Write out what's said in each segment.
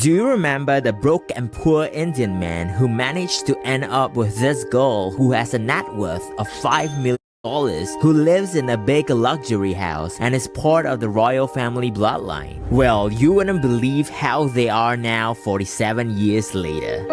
Do you remember the broke and poor Indian man who managed to end up with this girl who has a net worth of $5 million, who lives in a big luxury house and is part of the royal family bloodline? Well, you wouldn't believe how they are now 47 years later.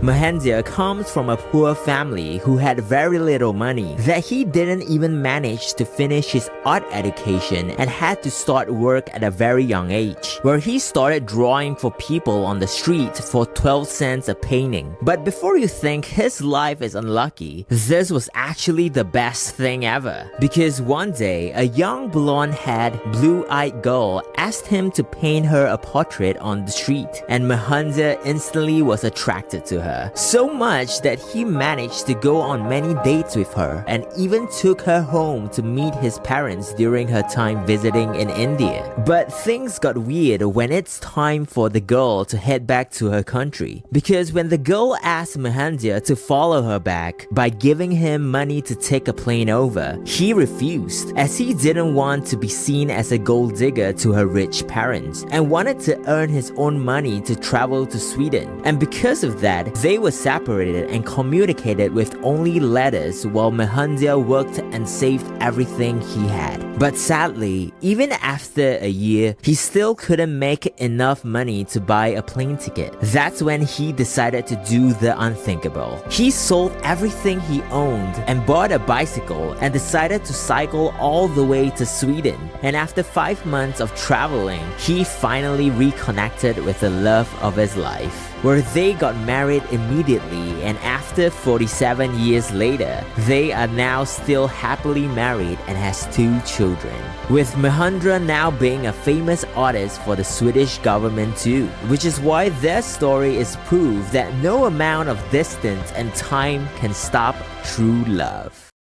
Mahendra comes from a poor family who had very little money, that he didn't even manage to finish his art education and had to start work at a very young age, where he started drawing for people on the street for 12 cents a painting. But before you think his life is unlucky, this was actually the best thing ever. Because one day, a young blonde-haired, blue-eyed girl asked him to paint her a portrait on the street, and Mahendra instantly was attracted to her. So much that he managed to go on many dates with her and even took her home to meet his parents during her time visiting in India. But things got weird when it's time for the girl to head back to her country. Because when the girl asked Mahendra to follow her back by giving him money to take a plane over, he refused, as he didn't want to be seen as a gold digger to her rich parents and wanted to earn his own money to travel to Sweden. And because of that, they were separated and communicated with only letters while Mahendra worked and saved everything he had. But sadly, even after a year, he still couldn't make enough money to buy a plane ticket. That's when he decided to do the unthinkable. He sold everything he owned and bought a bicycle and decided to cycle all the way to Sweden. And after 5 months of traveling, he finally reconnected with the love of his life, where they got married immediately, and after 47 years later, they are now still happily married and has 2 children. With Mahendra now being a famous artist for the Swedish government too, which is why their story is proof that no amount of distance and time can stop true love.